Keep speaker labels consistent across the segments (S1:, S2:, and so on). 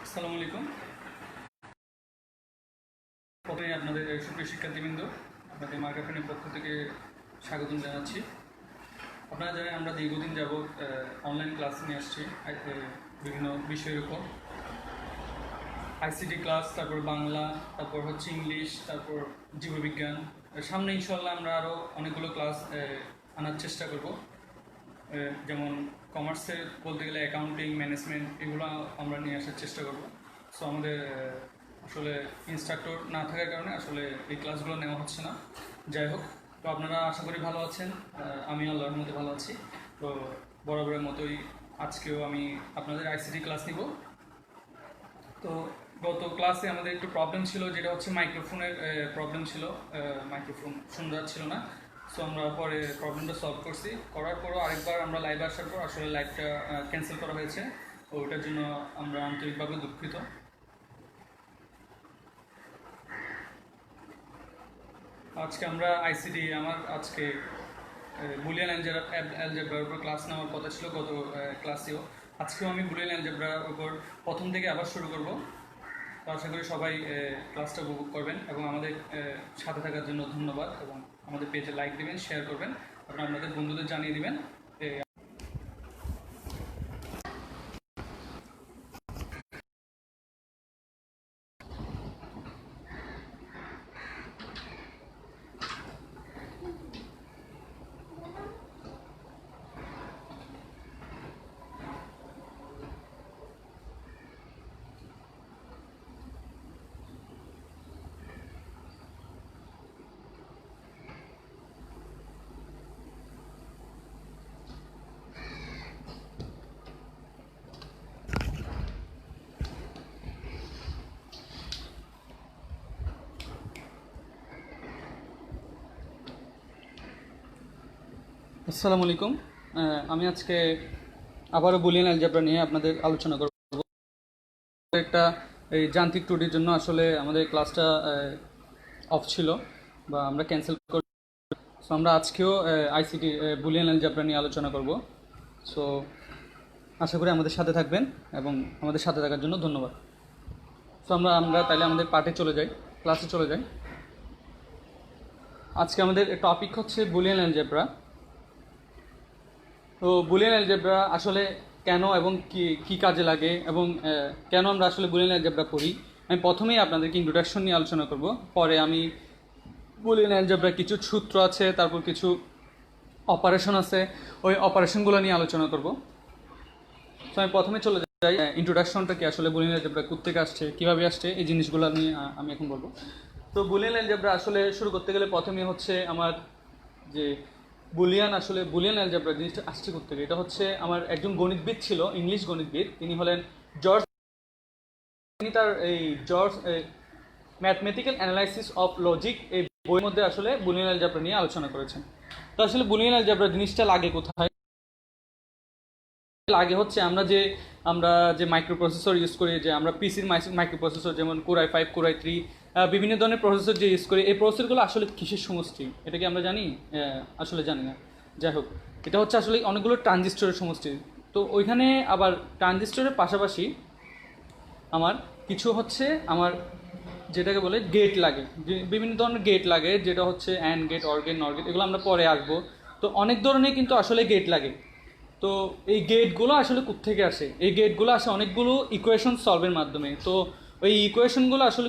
S1: আসসালামু আলাইকুম। প্রথমে আপনাদের সুপ্রিয় শিক্ষার্থীবৃন্দ, আপনাদের মার্কাফোনের পক্ষ থেকে স্বাগতম জানাচ্ছি। আপনারা জানেন আমরা দীর্ঘদিন যাবৎ অনলাইন ক্লাস নিয়ে আসছি বিভিন্ন বিষয়ের উপর। আইসিটি ক্লাস, তারপর বাংলা, তারপর হচ্ছে ইংলিশ, তারপর জীববিজ্ঞান। সামনে ইনশাল্লাহ আমরা আরও অনেকগুলো ক্লাস আনার চেষ্টা করব। যেমন কমার্সের বলতে গেলে অ্যাকাউন্টিং, ম্যানেজমেন্ট, এগুলো আমরা নিয়ে আসার চেষ্টা করব। সো আমাদের আসলে ইনস্ট্রাক্টর না থাকার কারণে আসলে এই ক্লাসগুলো নেওয়া হচ্ছে না। যাই হোক, তো আপনারা আশা করি ভালো আছেন, আমি আল্লাহর মধ্যে ভালো আছি। তো বরাবরের মতোই আজকেও আমি আপনাদের আইসিটি ক্লাস নিব। তো গত ক্লাসে আমাদের একটু প্রবলেম ছিল, যেটা হচ্ছে মাইক্রোফোনের প্রবলেম ছিল, মাইক্রোফোন শোনা যাচ্ছিল না। সো আমরা পরে প্রবলেমটা সলভ করছি, করার পরও আরেকবার আমরা লাইভ আসার পর আসলে লাইভটা ক্যান্সেল করা হয়েছে। তো ওটার জন্য আমরা আন্তরিকভাবে দুঃখিত। আজকে আমরা আইসিটি আজকে বুলিয়ান অ্যালজেব্রার উপর ক্লাস নেওয়ার কথা ছিল গত ক্লাসেও। আজকেও আমি বুলিয়ান অ্যালজেব্রার উপর প্রথম থেকে আবার শুরু করব। তো আশা করি সবাই ক্লাসটা উপভোগ করবেন এবং আমাদের সাথে থাকার জন্য ধন্যবাদ। এবং আমাদের পেজে লাইক দিবেন, শেয়ার করবেন এবং আপনাদের বন্ধুদের জানিয়ে দিবেন। আসসালামু আলাইকুম। আমি আজকে আবারও বুলিয়ান অ্যালজেব্রা নিয়ে আপনাদের আলোচনা করব। একটা এই যান্ত্রিক ত্রুটির জন্য আসলে আমাদের ক্লাসটা অফ ছিল বা আমরা ক্যান্সেল করি। সো আমরা আজকেও আইসিটি বুলিয়ান অ্যালজেব্রা নিয়ে আলোচনা করব। সো আশা করি আমাদের সাথে থাকবেন এবং আমাদের সাথে থাকার জন্য ধন্যবাদ। সো আমরা তাহলে আমাদের পাঠে চলে যাই, ক্লাসে চলে যাই। আজকে আমাদের টপিক হচ্ছে বুলিয়ান অ্যালজেব্রা। তো বুলিয়ান অ্যালজেব্রা আসলে কেন এবং কি কাজে লাগে এবং কেন আমরা আসলে বুলিয়ান অ্যালজেব্রা পড়ি, আমি প্রথমেই আপনাদেরকে ইন্ট্রোডাকশন নিয়ে আলোচনা করব। পরে আমি বুলিয়ান অ্যালজেব্রা কিছু সূত্র আছে, তারপর কিছু অপারেশন আছে, ওই অপারেশনগুলো নিয়ে আলোচনা করব। তো আমি প্রথমে চলে যাই ইন্ট্রোডাকশনটা কি, আসলে বুলিয়ান অ্যালজেব্রা কোত্থেকে আসছে, কীভাবে আসছে, এই জিনিসগুলো নিয়ে আমি এখন বলবো। তো বুলিয়ান অ্যালজেব্রা আসলে শুরু করতে গেলে প্রথমে হচ্ছে আমার যে বুলিয়ান অ্যালজেব্রা জিনিসটা আসছে কোত্থেকে, এটা হচ্ছে আমার একজন গণিতবিদ ছিল, ইংলিশ গণিতবিদ। তিনি হলেন জর্জ। তিনি তার এই ম্যাথমেটিক্যাল অ্যানালাইসিস অফ লজিক এই বইয়ের মধ্যে আসলে বুলিয়ান অ্যালজেব্রা নিয়ে আলোচনা করেছেন। তো আসলে বুলিয়ান অ্যালজেব্রা জিনিসটা লাগে কোথায়? লাগে হচ্ছে আমরা যে মাইক্রোপ্রসেসর ইউজ করি, যে আমরা পিসির মাইক্রোপ্রসেসর, যেমন কোরাই 5, কোরাই 3, বিভিন্ন ধরনের প্রসেসর যে ইউজ করি, এই প্রসেসরগুলো আসলে কিসের সমষ্টি, এটা কি আমরা জানি? আসলে জানি না। যাই হোক, এটা হচ্ছে আসলে অনেকগুলো ট্রানজিস্টরের সমষ্টি। তো ওইখানে আবার ট্রানজিস্টরের পাশাপাশি আমার যেটাকে বলে গেট লাগে, বিভিন্ন ধরনের গেট লাগে, যেটা হচ্ছে অ্যান্ড গেট, অর গেট, নর গেট, এগুলো আমরা পরে আসবো। তো অনেক ধরনের কিন্তু আসলে গেট লাগে। তো এই গেটগুলো আসলে কোত্থেকে আসে? এই গেটগুলো আসে অনেকগুলো ইকুয়েশন সলভের মাধ্যমে। তো ওই ইকুয়েশনগুলো আসলে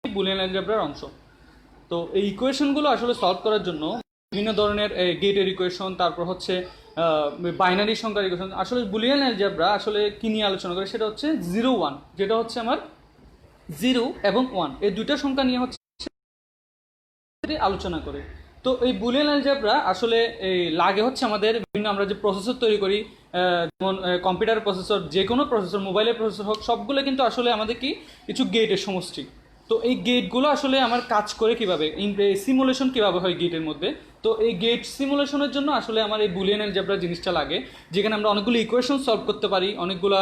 S1: বুলিয়ান অ্যালজেব্রার অংশ। তো এই ইকুয়েশনগুলো আসলে সলভ করার জন্য বিভিন্ন ধরনের গেটের ইকুয়েশন, তারপর হচ্ছে বাইনারি সংখ্যার ইকুয়েশন। আসলে বুলিয়ান অ্যালজেব্রা আসলে কি নিয়ে আলোচনা করে, সেটা হচ্ছে 0, 1, যেটা হচ্ছে আমার 0 এবং 1, এই দুইটা সংখ্যা নিয়ে হচ্ছে আলোচনা করে। তো এই বুলিয়ান অ্যালজেব্রা আসলে এই লাগে হচ্ছে আমাদের বিভিন্ন, আমরা যে প্রসেসর তৈরি করি, যেমন কম্পিউটার প্রসেসর, যে কোনো প্রসেসর, মোবাইলের প্রসেসর হোক, সবগুলো কিন্তু আসলে আমাদের কিছু গেটের সমষ্টি। তো এই গেটগুলো আসলে আমার কাজ করে কীভাবে, সিমুলেশন কীভাবে হয় গেটের মধ্যে। তো এই গেট সিমুলেশনের জন্য আসলে আমার এই বুলিয়ান অ্যালজেব্রা জিনিসটা লাগে, যেখানে আমরা অনেকগুলো ইকুয়েশন সলভ করতে পারি, অনেকগুলো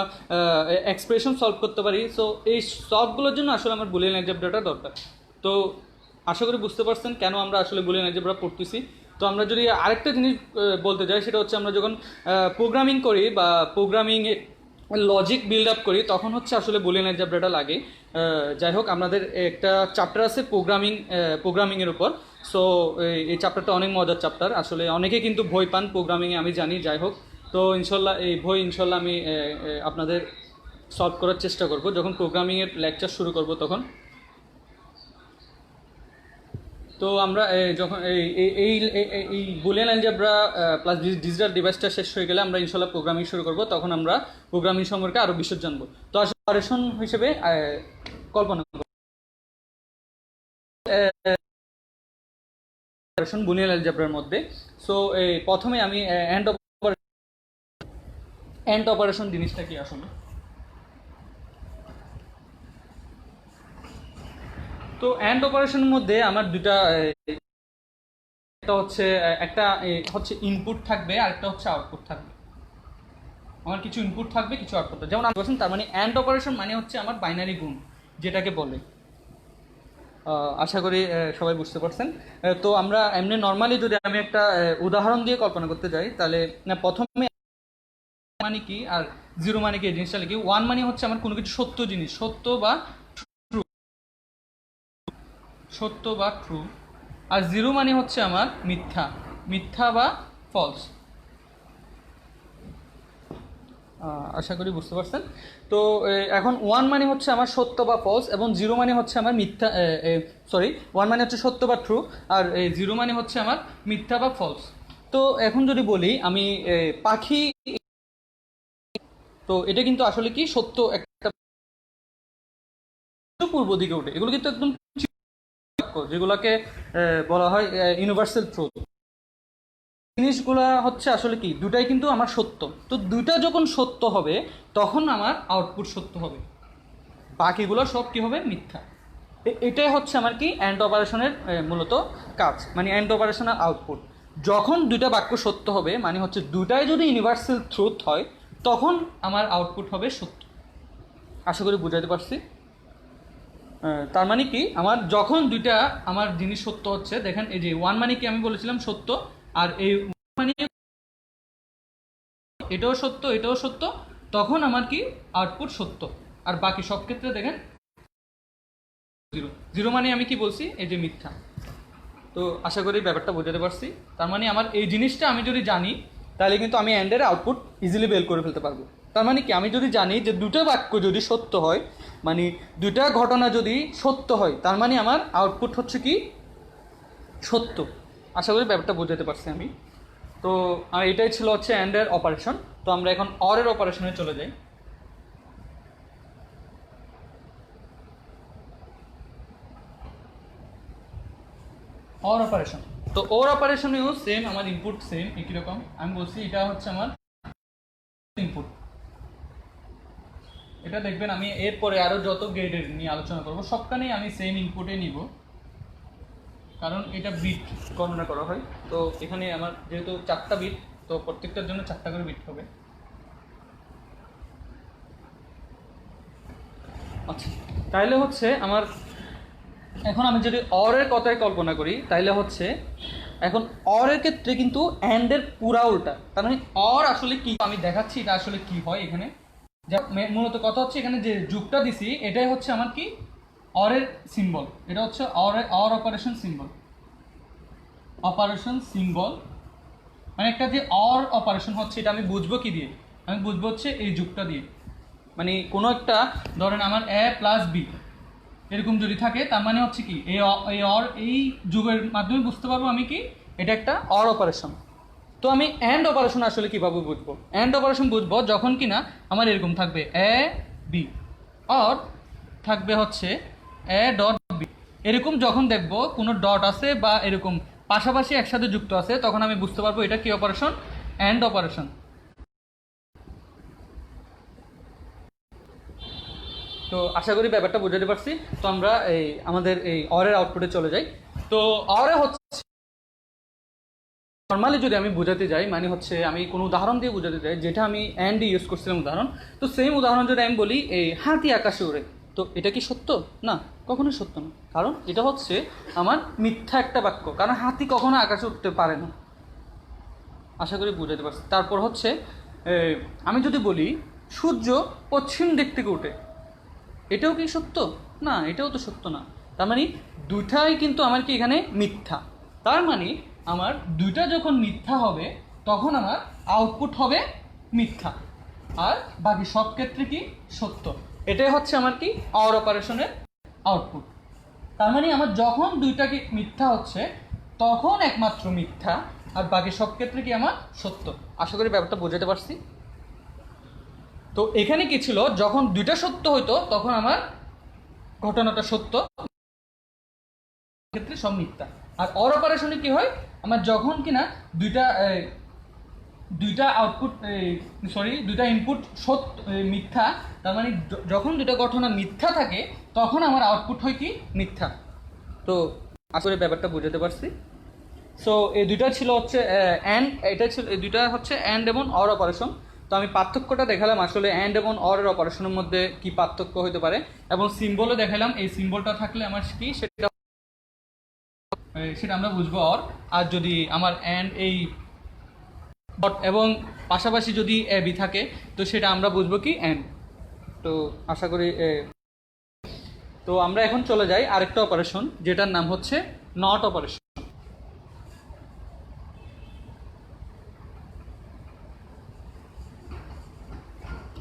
S1: এক্সপ্রেশন সলভ করতে পারি। সো এই সলভগুলোর জন্য আসলে আমার বুলিয়ান অ্যালজেব্রাটা দরকার। তো আশা করি বুঝতে পারছেন কেন আমরা আসলে বুলিয়ান অ্যালজেব্রা পড়তেছি। তো আমরা যদি আরেকটা জিনিস বলতে যাই, সেটা হচ্ছে আমরা যখন প্রোগ্রামিং করি বা প্রোগ্রামিংয়ে লজিক বিল্ড আপ করি, তখন হচ্ছে আসলে বুলিয়ান অ্যালজেব্রাটা লাগে। যাই হোক, আমাদের একটা চ্যাপ্টার আছে প্রোগ্রামিংয়ের উপর। সো এই চ্যাপ্টারটা অনেক মজার চ্যাপ্টার, আসলে অনেকে কিন্তু ভয় পান প্রোগ্রামিংয়ে, আমি জানি। যাই হোক, তো ইনশাল্লাহ এই ভয় ইনশাল্লাহ আমি আপনাদের সলভ করার চেষ্টা করব যখন প্রোগ্রামিংয়ের লেকচার শুরু করব তখন। তো আমরা যখন এই বুলিয়ান অ্যালজেব্রা প্লাস ডিজিটাল ডিভাইসটা শেষ হয়ে গেলে আমরা ইনশাল্লাহ প্রোগ্রামিং শুরু করব, তখন আমরা প্রোগ্রামিং সম্পর্কে আরও বিশদ জানবো। তো আসলে অপারেশন হিসেবে কল্পনা অপারেশন বুলিয়ান অ্যালজেব্রার মধ্যে। সো প্রথমে আমি অ্যান্ড অপারেশন জিনিসটা কি আসলে। তো অ্যান্ড অপারেশনের মধ্যে আমার দুটা, একটা হচ্ছে ইনপুট থাকবে আর একটা হচ্ছে আউটপুট থাকবে। আমার কিছু ইনপুট থাকবে, কিছু আউটপুট থাকবে। যেমন আমি বলছেন, তার মানে অ্যান্ড অপারেশন মানে হচ্ছে আমার বাইনারি গুণ যেটাকে বলে। আশা করি সবাই বুঝতে পারছেন। তো আমরা এমনি নর্মালি যদি আমি একটা উদাহরণ দিয়ে কল্পনা করতে যাই, তাহলে প্রথমে মানে কি আর জিরো মানে কি, এই জিনিসটা লিখি। ওয়ান মানে হচ্ছে আমার কোনো কিছু সত্য জিনিস, সত্য বা ট্রু। আর জিরো মানে হচ্ছে আমার মিথ্যা বা ফলস। আশা করি বুঝতে পারছেন। তো এখন ওয়ান মানে হচ্ছে আমার সত্য বা ফলস, এবং জিরো মানে হচ্ছে আমার ওয়ান মানে হচ্ছে সত্য বা ট্রু, আর জিরো মানে হচ্ছে আমার মিথ্যা বা ফলস। তো এখন যদি বলি আমি পাখি, তো এটা কিন্তু আসলে কি সত্য একটা পূর্ব দিকে ওঠে, এগুলো কিন্তু একদম যেগুলোকে বলা হয় ইউনিভার্সাল ট্রুথ। জিনিসগুলা হচ্ছে আসলে কি দুটাই কিন্তু আমার সত্য। তো দুটা যখন সত্য হবে তখন আমার আউটপুট সত্য হবে, বাকিগুলো সব কি হবে, মিথ্যা। এটাই হচ্ছে আমার কি অ্যান্ড অপারেশনের মূলত কাজ, মানে অ্যান্ড অপারেশনের আউটপুট। যখন দুটা বাক্য সত্য হবে, মানে হচ্ছে দুটাই যদি ইউনিভার্সাল ট্রুথ হয়, তখন আমার আউটপুট হবে সত্য। আশা করি বুঝাতে পারছি। তার মানে কি আমার যখন দুইটা আমার জিনিস সত্য হচ্ছে, দেখেন এই যে ওয়ান মানে কি আমি বলেছিলাম সত্য, আর এই মানে এটাও সত্য এটাও সত্য, তখন আমার কি আউটপুট সত্য। আর বাকি সব ক্ষেত্রে দেখেন জিরো মানে আমি কি বলছি, এই যে মিথ্যা। তো আশা করি ব্যাপারটা বোঝাতে পারছি। তার মানে আমার এই জিনিসটা আমি যদি জানি, তাহলে কিন্তু আমি অ্যান্ডের আউটপুট ইজিলি বের করে ফেলতে পারবো। তার মানে কি আমি যদি জানি যে দুটো বাক্য যদি সত্য হয়, মানে দুটা ঘটনা যদি সত্য হয়, তার মানে আমার আউটপুট হচ্ছে কি সত্য। আশা করি ব্যাপারটা বোঝাতে পারছি আমি। তো এটাই ছিল হচ্ছে অ্যান্ডের অপারেশন। তো আমরা এখন অরের অপারেশনে চলে যাই। অর অপারেশন, তো ওর অপারেশনেও সেম, আমার ইনপুট সেম একই রকম। আমি বলছি এটা হচ্ছে আমার ইনপুট। এটা দেখবেন আমি এরপরে আরও যত গ্রেডের নিয়ে আলোচনা করবো সবখানেই আমি সেম ইনপুটে নিব, কারণ এটা বিট গণনা করা হয়। তো এখানে আমার যেহেতু 4টা বিট, তো প্রত্যেকটার জন্য 4টা করে বিট হবে। আচ্ছা, তাহলে হচ্ছে আমার এখন আমি যদি অরের কথায় কল্পনা করি, তাহলে হচ্ছে এখন অরের ক্ষেত্রে কিন্তু অ্যান্ডের পুরা উল্টা। তার মানে অর আসলে কি আমি দেখাচ্ছি, এটা আসলে কি হয় এখানে। মূলত কথা হচ্ছে এখানে যে যুগটা দিছি, এটাই হচ্ছে আমার কি অরের সিম্বল। এটা হচ্ছে অর অপারেশন সিম্বল। মানে একটা যে অর অপারেশন হচ্ছে, এটা আমি বুঝবো কি দিয়ে, আমি বুঝবো হচ্ছে এই যুগটা দিয়ে। মানে কোনো একটা ধরেন আমার এ প্লাস বি এরকম যদি থাকে, তার মানে হচ্ছে কি এই যুগের মাধ্যমে বুঝতে পারবো আমি কি এটা একটা অর অপারেশন। তো আমি অ্যান্ড অপারেশন আসলে কীভাবে বুঝবো, অ্যান্ড অপারেশন বুঝবো যখন কিনা আমার এরকম থাকবে এ বি, অর থাকবে হচ্ছে এ ডট বি। এরকম যখন দেখবো কোনো ডট আছে বা এরকম পাশাপাশি একসাথে যুক্ত আছে, তখন আমি বুঝতে পারবো এটা কি অপারেশন, অ্যান্ড অপারেশন। তো আশা করি ব্যাপারটা বুঝাতে পারছি। তো আমরা আমাদের এই অরের আউটপুটে চলে যাই। তো অরে হচ্ছে নর্মালি যদি আমি বোঝাতে যাই, মানে হচ্ছে আমি কোনো উদাহরণ দিয়ে বোঝাতে চাই, যেটা আমি অ্যান্ড ইউজ করছিলাম উদাহরণ। তো সেম উদাহরণ যদি আমি বলি এই হাতি আকাশে উড়ে, তো এটা কি সত্য? না, কখনোই সত্য না, কারণ এটা হচ্ছে আমার মিথ্যা একটা বাক্য, কারণ হাতি কখনো আকাশে উঠতে পারে না। আশা করি বুঝাতে পারছি। তারপর হচ্ছে আমি যদি বলি সূর্য পশ্চিম দিক থেকে উঠে, এটাও কি সত্য? না, এটাও তো সত্য না। তার মানে দুইটাই কিন্তু আমার কি এখানে মিথ্যা। তার মানে আমার দুইটা যখন মিথ্যা হবে তখন আমার আউটপুট হবে মিথ্যা, আর বাকি সব ক্ষেত্রে কি সত্য। এটাই হচ্ছে আমার কি অর অপারেশনের আউটপুট। তার মানে আমার যখন দুইটা কি মিথ্যা হচ্ছে তখন একমাত্র মিথ্যা, আর বাকি সব ক্ষেত্রে কি আমার সত্য। আশা করি ব্যাপারটা বোঝাতে পারছি। তো এখানে কি ছিল, যখন দুইটা সত্য হইতো তখন আমার ঘটনাটা সত্য, ক্ষেত্রে সব মিথ্যা। আর অর অপারেশনে কি হয়, আমার যখন কিনা দুইটা আউটপুট দুইটা ইনপুট সত্য মিথ্যা, তার মানে যখন দুইটা ঘটনা মিথ্যা থাকে তখন আমার আউটপুট হয় কি মিথ্যা। তো আসলে ব্যাপারটা বুঝাতে পারছি। সো এই দুইটা ছিল হচ্ছে অ্যান্ড, এটা ছিল এই দুইটা হচ্ছে অ্যান্ড এবং অর অপারেশন। তো আমি পার্থক্যটা দেখালাম আসলে অ্যান্ড এবং অরের অপারেশনের মধ্যে কি পার্থক্য হতে পারে, এবং সিম্বলও দেখালাম। এই সিম্বলটা থাকলে আমার কি সেটা আমরা বুঝবো অর। আর যদি আমার অ্যান্ড এই এবং পাশাপাশি যদি এ বি থাকে তো সেটা আমরা বুঝবো কি অ্যান্ড। তো আশা করি তো আমরা এখন চলে যাই আরেকটা অপারেশন, যেটার নাম হচ্ছে নট অপারেশন।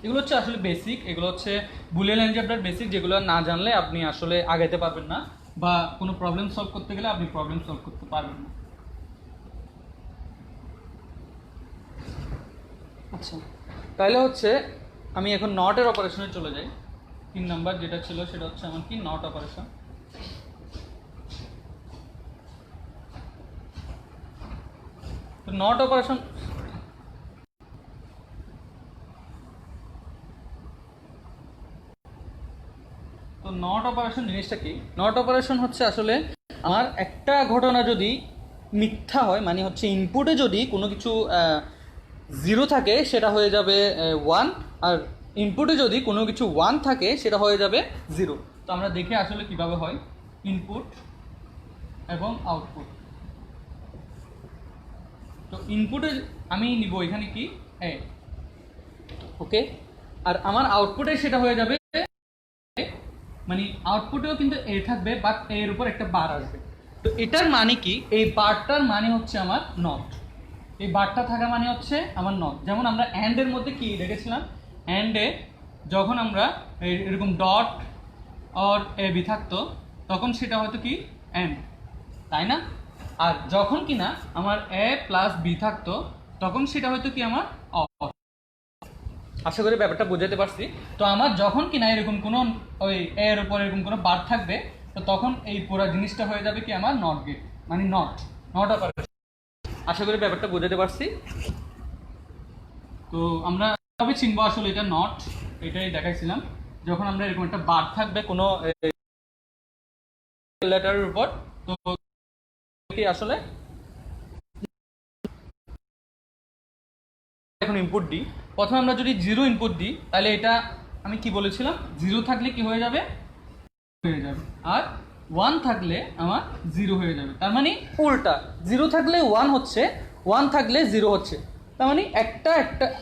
S1: এগুলো হচ্ছে আসলে বেসিক, এগুলো হচ্ছে বুলিয়ান অ্যালজেব্রার বেসিক, যেগুলো না জানলে আপনি আসলে আগাইতে পারবেন না, বা কোনো প্রবলেম সলভ করতে গেলে আপনি প্রবলেম সলভ করতে পারবেন না। আচ্ছা, তাহলে হচ্ছে আমি এখন নটের অপারেশনে চলে যাই। 3 নাম্বার যেটা ছিল সেটা হচ্ছে আমার কি নট অপারেশন। তো নট অপারেশন নট অপারেশন জিনিসটা কি? নট অপারেশন হচ্ছে আসলে আমার একটা ঘটনা যদি মিথ্যা হয়, মানে হচ্ছে ইনপুটে যদি কোনো কিছু 0 থাকে সেটা হয়ে যাবে 1, আর ইনপুটে যদি কোনো কিছু 1 থাকে সেটা হয়ে যাবে 0। তো আমরা দেখে আসলে কিভাবে হয় ইনপুট এবং আউটপুট। তো ইনপুটে আমি নিব এখানে কি এ, ওকে, আর আমার আউটপুটে সেটা হয়ে যাবে, মানে আউটপুটেও কিন্তু এ থাকবে, বাট এর উপর একটা বার আসবে। তো এটার মানে কি, এই বারটার মানে হচ্ছে আমার নট, এই বারটা থাকা মানে হচ্ছে আমার নট। যেমন আমরা অ্যান্ডের মধ্যে কি দেখেছিলাম, অ্যান্ডে যখন আমরা এরকম ডট অর এ বি থাকতো তখন সেটা হয়তো কি অ্যান্ড, তাই না? আর যখন কিনা আমার এ প্লাস বি থাকতো তখন সেটা হয়তো কি আমার অর। আশা করি ব্যাপারটা বোঝাতে পারছি। তো আমার যখন কিনা এরকম কোনো ওই এর উপর এরকম কোনো বার থাকবে তো তখন এই পুরো জিনিসটা হয়ে যাবে কি আমার নট গেট, মানে নট অপারেশন। আশা করি ব্যাপারটা বোঝাতে পারছি। তো আমরা কিভাবে চিনবো আসলে এটা নট, এটাই দেখাইছিলাম। যখন আমরা এরকম একটা বার থাকবে কোনো লেটারের উপর, তো কি আসলে এখন ইনপুট দিই, প্রথমে আমরা যদি 0 ইনপুট দিই তাহলে এটা আমি কি বলেছিলাম, 0 থাকলে কি হয়ে যাবে আর 1 থাকলে আমার 0 হয়ে যাবে। তার মানে উল্টা, 0 থাকলে 1 হচ্ছে, 1 থাকলে 0 হচ্ছে, তার মানে একটা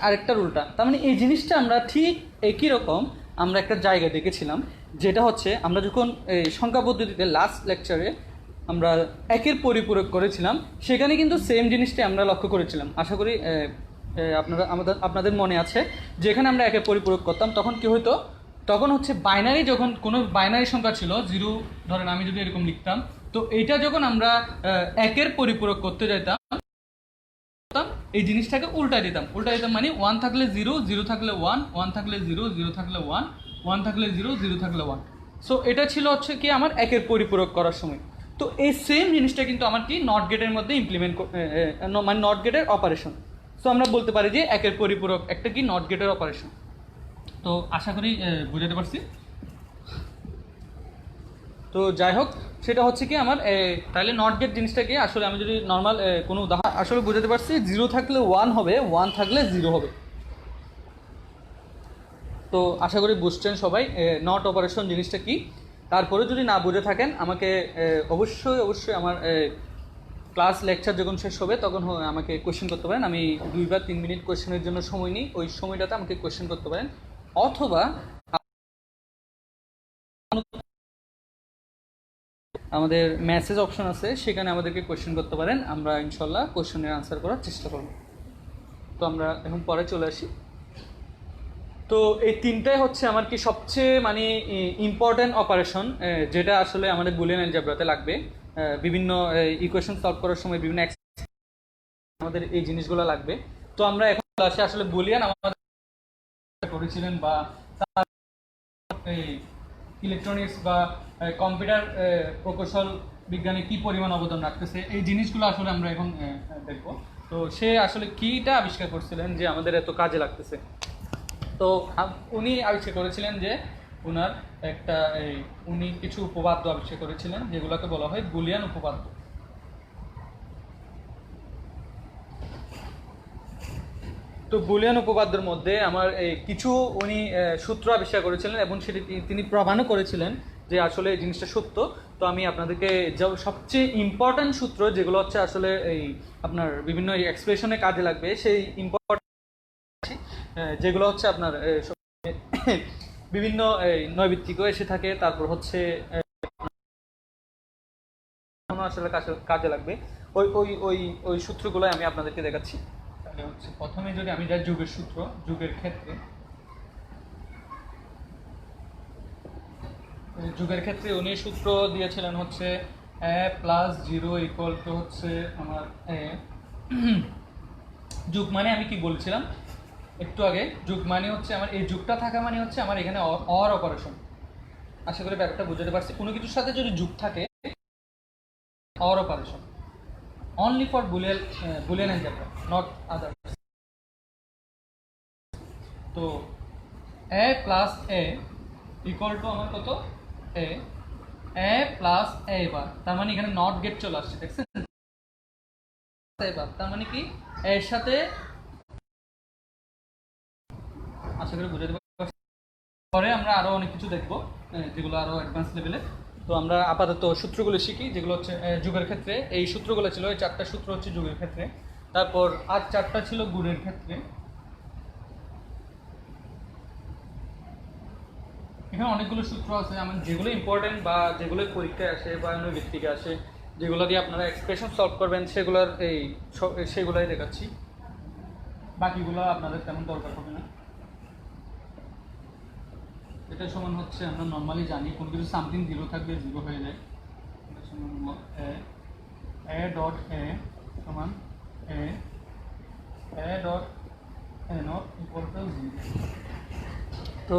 S1: আরেকটার উল্টা। তার মানে এই জিনিসটা আমরা ঠিক একই রকম আমরা একটা জায়গায় দেখেছিলাম, যেটা হচ্ছে আমরা যখন সংখ্যা পদ্ধতিতে লাস্ট লেকচারে আমরা একের পরিপূরক করেছিলাম, সেখানে কিন্তু সেম জিনিসটাই আমরা লক্ষ্য করেছিলাম। আশা করি আপনাদের মনে আছে, যেখানে আমরা একের পরিপূরক করতাম তখন কি হতো, তখন হচ্ছে বাইনারি, যখন কোনো বাইনারি সংখ্যা ছিল 0, ধরেন আমি যদি এরকম লিখতাম, তো এইটা যখন আমরা একের পরিপূরক করতে যেতাম এই জিনিসটাকে উল্টা দিতাম মানে 1 থাকলে 0, 0 থাকলে 1, 1 থাকলে 0, 0 থাকলে 1, 1 থাকলে 0, 0 থাকলে 1। সো এটা ছিল হচ্ছে কি আমার একের পরিপূরক করার সময়। তো এই সেম জিনিসটা কিন্তু আমার কি নট গেটের মধ্যে ইমপ্লিমেন্ট, মানে নট গেটের অপারেশন। সো আমরা বলতে পারি যে একের পরিপূরক একটা কি নট গেটের অপারেশন। তো আশা করি বুঝাতে পারছি। তো যাই হোক, সেটা হচ্ছে কি আমার তাহলে নট গেট জিনিসটাকে আসলে আমি যদি নর্মাল কোনো উদাহরণ আসলে বুঝাতে পারছি, 0 থাকলে 1 হবে, 1 থাকলে 0 হবে। তো আশা করি বুঝছেন সবাই নট অপারেশন জিনিসটা কি। তারপরে যদি না বুঝে থাকেন আমাকে অবশ্যই অবশ্যই আমার ক্লাস লেকচার যখন শেষ হবে তখন আমাকে কোয়েশ্চেন করতে পারেন। আমি 2 বা 3 মিনিট কোয়েশ্চেনের জন্য সময় নিই, ওই সময়টাতে আমাকে কোয়েশ্চেন করতে পারেন, অথবা আমাদের মেসেজ অপশন আছে সেখানে আমাদেরকে কোয়েশ্চেন করতে পারেন, আমরা ইনশাল্লাহ কোয়েশ্চেনের আনসার করার চেষ্টা করব। তো আমরা এখন পরে চলে আসি। তো এই তিনটাই হচ্ছে আমার কি সবচেয়ে মানে ইম্পর্ট্যান্ট অপারেশন, যেটা আসলে আমাদের বুলিয়ান অ্যালজেব্রাতে লাগবে। বিভিন্ন ইকুয়েশন সলভ করার সময় বিভিন্ন আমাদের এই জিনিসগুলো লাগবে। তো আমরা এখন আসি আসলে বুলিয়ান আমাদের করেছিলেন বা ইলেকট্রনিক্স বা কম্পিউটার প্রকৌশল বিজ্ঞানে কি পরিমাণ অবদান রাখতেছে, এই জিনিসগুলো আসলে আমরা এখন দেখব। তো সে আসলে কিটা আবিষ্কার করছিলেন যে আমাদের এত কাজে লাগতেছে। তো উনি আবিষ্কার করেছিলেন যে উনার উনি কিছু উপপাদ্য আবিষ্কার করেছিলেন যেগুলোকে বলা হয় বুলিয়ান উপপাদ্য। তো বুলিয়ান উপপাদ্যের মধ্যে আমার কিছু উনি সূত্র আবিষ্কার করেছিলেন এবং সেটি তিনি প্রমাণও করেছিলেন যে আসলে এই জিনিসটা সত্য। তো আমি আপনাদেরকে সবচেয়ে ইম্পর্ট্যান্ট সূত্র যেগুলো হচ্ছে আসলে এই আপনার বিভিন্ন এক্সপ্রেশনে কাজে লাগবে সেই ইম্পর্ট্যান্ট যেগুলো হচ্ছে আপনার বিভিন্ন নৈবিত্তিকও এসে থাকে, তারপর হচ্ছে আসলে কাজে লাগবে ওই ওই ওই ওই সূত্রগুলো আমি আপনাদেরকে দেখাচ্ছি। তাহলে হচ্ছে প্রথমে যদি আমি যাই যুগের সূত্র, যুগের ক্ষেত্রে উনি সূত্র দিয়েছিলেন হচ্ছে a+0 হচ্ছে আমার যুগ মানে আমি কি বলছিলাম একটু আগে, যুগ মানে হচ্ছে আমার এই যুগটা থাকা মানে হচ্ছে আমার এখানে অর অপারেশন। আশা করি ব্যাপারটা বুঝতে পারছি। কোনো কিছুর সাথে যদি যুগ থাকে or operation only for Boolean algebra, not আদার। তো a+a আমার কত a+a বার, তার মানে এখানে নট গেট চলে আসছে, দেখছেন? তার মানে কি এর সাথে, আশা করি বুঝাতে পারছি। পরে আমরা আরো অনেক কিছু দেখবো যেগুলো আরো অ্যাডভান্স লেভেলে। তো আমরা আপাতত সূত্রগুলো শিখি যেগুলো হচ্ছে যুগের ক্ষেত্রে। এই সূত্রগুলো ছিল, এই 4টা সূত্র হচ্ছে যুগের ক্ষেত্রে। তারপর আর 4টা ছিল গুণের ক্ষেত্রে। এখানে অনেকগুলো সূত্র আছে আমার যেগুলো ইম্পর্টেন্ট বা যেগুলো পরীক্ষায় আসে বা নৈবিত্তিকে আসে, যেগুলো দিয়ে আপনারা এক্সপ্রেশন সলভ করবেন সেগুলোর সেগুলোই দেখাচ্ছি, বাকিগুলো আপনাদের তেমন দরকার হবে না। এটা সমান হচ্ছে আমরা নর্মালি জানি কোনো কিছু সামথিং 0 থাকবে 0 হয়ে যায়। এটা সমান a ডট a সমান a dot a not equal to 0। তো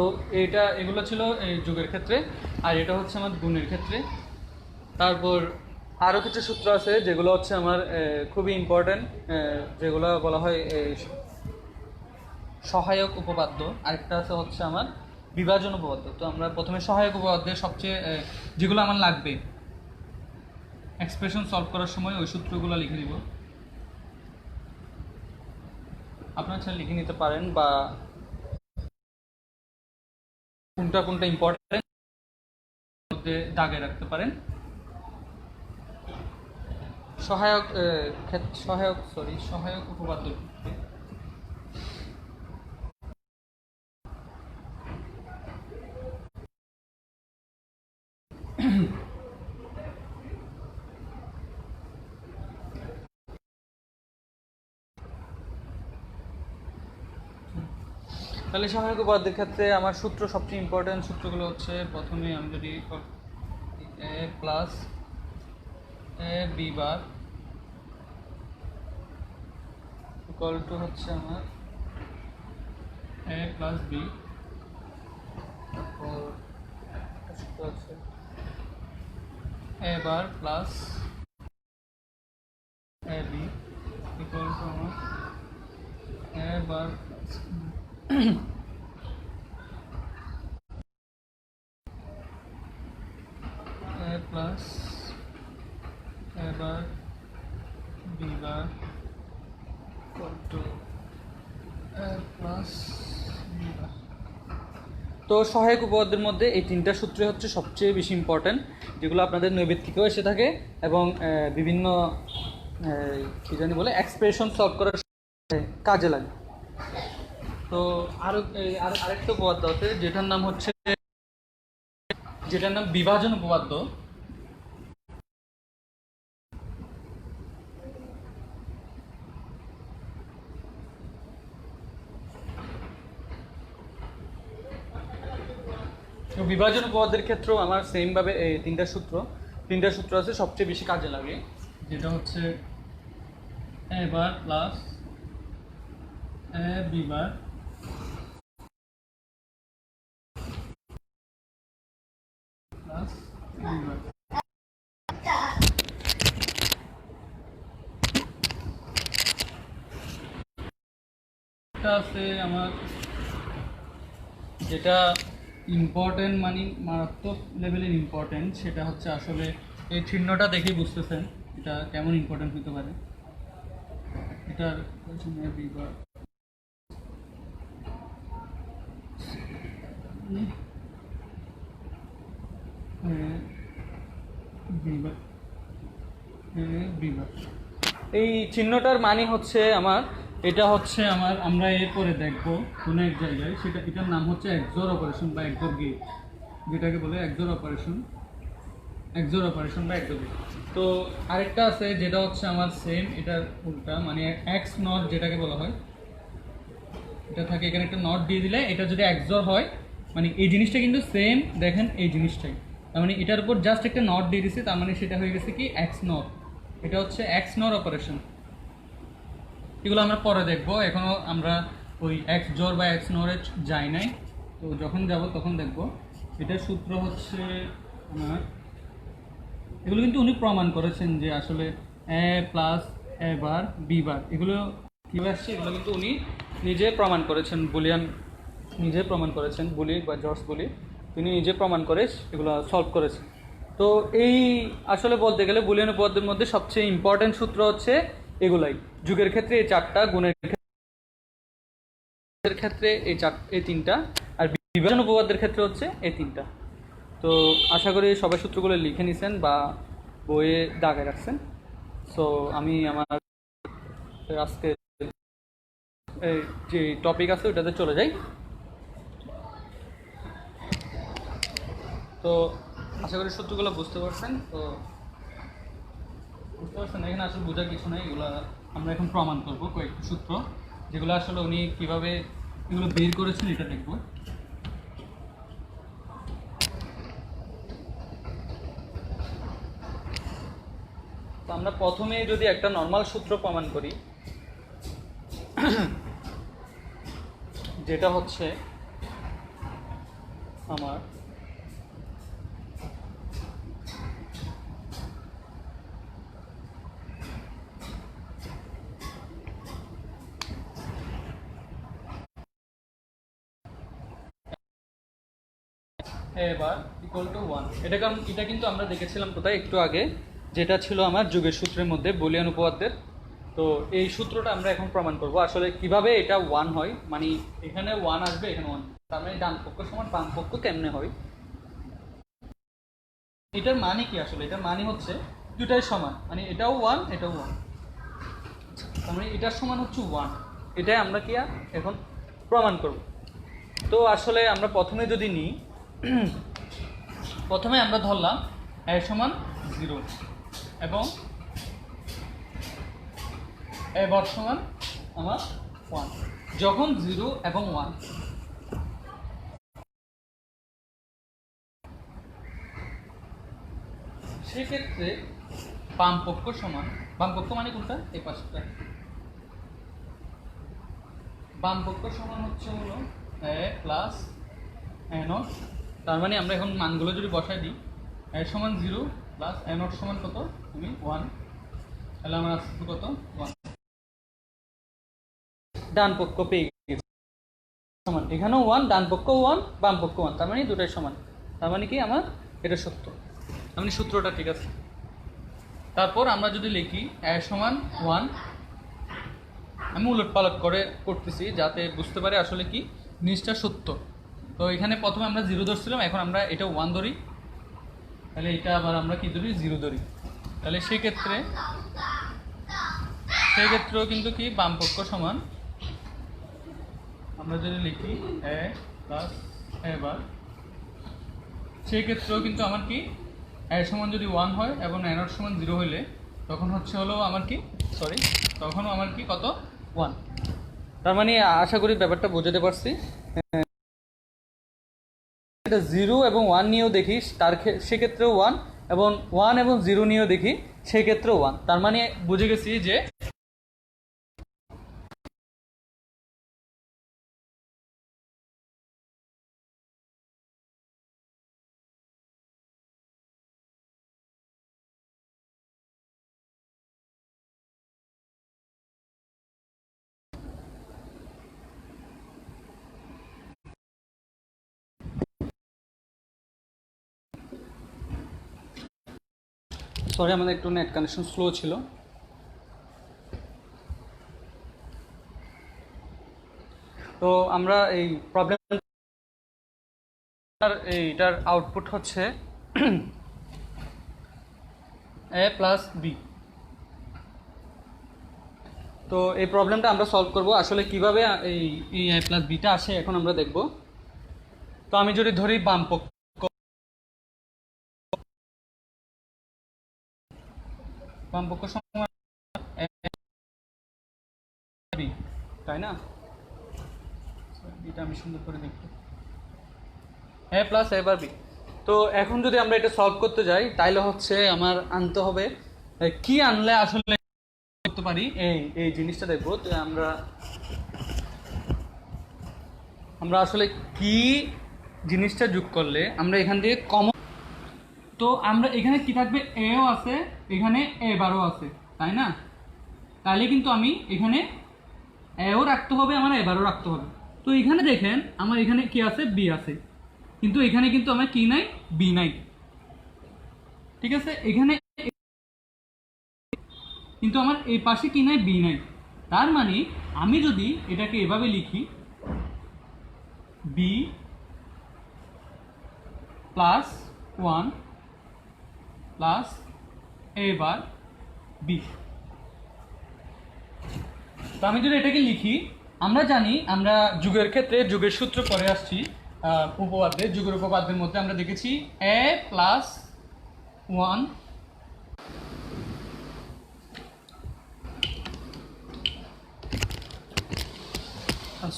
S1: এগুলো ছিল এই যুগের ক্ষেত্রে, আর এটা হচ্ছে আমার গুণের ক্ষেত্রে। তারপর আরও কিছু সূত্র আছে যেগুলো হচ্ছে আমার খুবই ইম্পর্ট্যান্ট, যেগুলো বলা হয় সহায়ক উপপাদ্য। আরেকটা আছে হচ্ছে আমার বিভাজন উপপাদ্য। তো আমরা প্রথমে সহায়ক উপপাদ্যের সবচেয়ে যেগুলো আমার লাগবে এক্সপ্রেশন সলভ করার সময় ওই সূত্রগুলো লিখে দিব। আপনারা চাইলে লিখে নিতে পারেন বা কোনটা কোনটা ইম্পর্টেন্ট মধ্যে দাগে রাখতে পারেন। সহায়ক উপপাদ্য তাহলে সহায়ক উপপাদ্যের ক্ষেত্রে আমার সূত্র সবচেয়ে ইম্পর্টেন্ট সূত্রগুলো হচ্ছে, প্রথমে আমি যদি a+a b bar equal to হচ্ছে আমার a+b, তারপর সূত্র আছে a bar plus ab equal to আমার a bar plus a plus a bar b bar equal to a plus b বার। তো সহায়ক উপপাদ্যের মধ্যে এই তিনটা সূত্রই হচ্ছে সবচেয়ে বেশি ইম্পর্ট্যান্ট, যেগুলো আপনাদের নৈবেত্তিকেও এসে থাকে এবং বিভিন্ন কী জানি বলে এক্সপ্রেশন সলভ করার কাজে লাগে। তো আরেকটা উপপাদ্য আছে যেটার নাম বিভাজন উপপাদ্য। তো বিভাজন উপপাদ্যের ক্ষেত্রেও আমার সেমভাবে এই তিনটা সূত্র আছে সবচেয়ে বেশি কাজে লাগে, যেটা হচ্ছে a bar plus a b bar plus b bar. এটা আছে আমার যেটা ইম্পর্টেন্ট, মানে মারাত্মক লেভেলের ইম্পর্টেন্ট, সেটা হচ্ছে আসলে এই চিহ্নটা দেখেই বুঝতেছেন এটা কেমন ইম্পর্টেন্ট হতে পারে। এটার বিভাগ এই চিহ্নটার মানে হচ্ছে আমরা এরপরে দেখবো কোনো এক জায়গায়, এটার নাম হচ্ছে এক্সোর অপারেশন বা এক্সোর গেট, যেটাকে বলে এক্সোর অপারেশন বা এক্সোর গেট। তো আরেকটা আছে যেটা হচ্ছে আমার সেম এটার উল্টা, মানে এক্স নট যেটাকে বলা হয়, এটা থাকে এখানে একটা নট দিয়ে দিলে এটা যদি এক্সোর হয়, মানে এই জিনিসটা কিন্তু সেম দেখেন এই জিনিসটাই, তার মানে এটার উপর জাস্ট একটা নট দিয়ে দিচ্ছে, তার মানে সেটা হয়ে গেছে কি এক্স নট। এটা হচ্ছে এক্স নট অপারেশন। এগুলো আমরা পরে দেখবো, এখনও আমরা ওই এক্স জোর বা এক্স নরে যাই নাই, তো যখন যাব তখন দেখবো। এটার সূত্র হচ্ছে আমার, এগুলো কিন্তু উনি প্রমাণ করেছেন যে আসলে এ প্লাস এ বার বি বার এগুলো কীভাবে আসছে, এগুলো কিন্তু উনি নিজে প্রমাণ করেছেন, বুলি বা জর্জ বুলি, তিনি নিজে প্রমাণ করে এগুলো সলভ করেছেন। তো এই আসলে বলতে গেলে বুলিয়ান উপপাদ্যের মধ্যে সবচেয়ে ইম্পর্টেন্ট সূত্র হচ্ছে এগুলাই। যুগের ক্ষেত্রে এই চারটা, গুণের ক্ষেত্রে এই তিনটা, আর বিভাজন উপপাদ্যের ক্ষেত্রে হচ্ছে এই তিনটা। তো আশা করি সবাই সূত্রগুলো লিখে নিছেন বা বইয়ে দাগে রাখছেন। সো আমি আমার আজকে যে টপিক আছে ওটাতে চলে যাই। তো আশা করি সূত্রগুলো বুঝতে পারছেন। এখানে আসলে বোঝার কিছু নেই, এগুলো আমরা এখন প্রমাণ করবো কয়েকটি সূত্র, যেগুলো আসলে উনি কীভাবে এগুলো বের করেছেন এটা দেখব। তো আমরা প্রথমে যদি একটা নর্মাল সূত্র প্রমাণ করি, যেটা হচ্ছে আমার এবার ইকুয়াল টু 1, এটা কিন্তু আমরা দেখেছিলাম কোথায় একটু আগে, যেটা ছিল আমার যুগের সূত্রের মধ্যে বুলিয়ান উপপাদ্যের। তো এই সূত্রটা আমরা এখন প্রমাণ করব আসলে কিভাবে এটা 1 হয়, মানে এখানে 1 আসবে, এখানে 1, তার মানে ডান পক্ষ সমান বাম পক্ষ কেমনে হয়। এটার মানে কি আসলে, এটার মানে হচ্ছে দুটাই সমান, মানে এটাও 1 এটাও 1, তার মানে এটার সমান হচ্ছে 1। এটাই আমরা কি এখন প্রমাণ করব। তো আসলে আমরা প্রথমে যদি নিই, প্রথমে আমরা ধরলাম এ সমান 0 এবং এ বার সমান আমার 1। যখন 0 এবং 1, সেক্ষেত্রে বাম পক্ষ মানে কোনটা, এই পাশটা, বাম পক্ষ সমান হচ্ছে হলো এ প্লাস এ নট। তার মানে আমরা এখন মানগুলো যদি বসাই দিই, এ সমান 0 প্লাস এ নট সমান কত, তুমি 1, তাহলে আমার আসছে কত 1। ডান পক্ষ পেয়ে গেছি সমান, এখানেও 1, ডান পক্ষ 1 বাম পক্ষ 1, তার মানে দুটাই সমান, তার মানে কি আমার এটা সত্য, তার মানে সূত্রটা ঠিক আছে। তারপর আমরা যদি লিখি এ সমান 1, আমি উলট পালট করতেছি যাতে বুঝতে পারে আসলে কি জিনিসটা সত্য। তো এখানে প্রথমে আমরা 0 ধরছিলাম, এখন আমরা এটা 1 ধরি, তাহলে এটা আবার আমরা কি ধরি 0 ধরি। তাহলে সেক্ষেত্রেও কিন্তু কি বাম পক্ষ সমান, আমরা যদি লিখি a প্লাস a বার, সেই ক্ষেত্রেও কিন্তু আমার কি a সমান যদি 1 হয় এবং a নট সমান 0 হইলে তখন হলো আমার কি তখনও আমার কি কত 1। তার মানে আশা করি ব্যাপারটা বোঝাতে পারছি। এটা 0 এবং 1 নিয়েও দেখি, সেক্ষেত্রেও 1, এবং 1 এবং 0 নিয়েও দেখি, সেক্ষেত্রেও 1। তার মানে বুঝে গেছি যে সরি আমাদের একটু নেট কানেকশন স্লো ছিল। তো আমরা এই প্রবলেম এইটার আউটপুট হচ্ছে a প্লাস বি। তো এই প্রবলেমটা আমরা সলভ করব, আসলে কিভাবে এই a প্লাস বিটা আসে এখন আমরা দেখব। তো আমি যদি ধরি বাম পক্ষ সমান বি, তাই না? এটা আমি সুন্দর করে দেখব, a প্লাস a বার বি। তো এখন যদি আমরা এটা সলভ করতে যাই তাইলে হচ্ছে আমার আনতে হবে, কি আনলে আসলে করতে পারি এই জিনিসটা দেখবো। তো আমরা আসলে কি জিনিসটা যোগ করলে আমরা এখান থেকে কমন, তো আমরা এখানে কি থাকবে, এও আছে, এখানে এ বারও আছে, তাই না? তাহলে কিন্তু আমি এখানে এও রাখতে হবে, আমার এবারও রাখতে হবে। তো এখানে দেখেন আমার এখানে কি আছে, বি আছে, কিন্তু এখানে কিন্তু আমার কি নাই, বি নাই, ঠিক আছে? এখানে কিন্তু আমার এই পাশে কি নাই, বি নাই। তার মানে আমি যদি এটাকে এভাবে লিখি, বি প্লাস 1 প্লাস এ বার বি। তো আমি যদি এটাকে লিখি, আমরা জানি আমরা যুগের ক্ষেত্রে যুগের সূত্র পরে আসছি, উপপাদ্যে, যুগের উপপাদ্যের মধ্যে আমরা দেখেছি a plus 1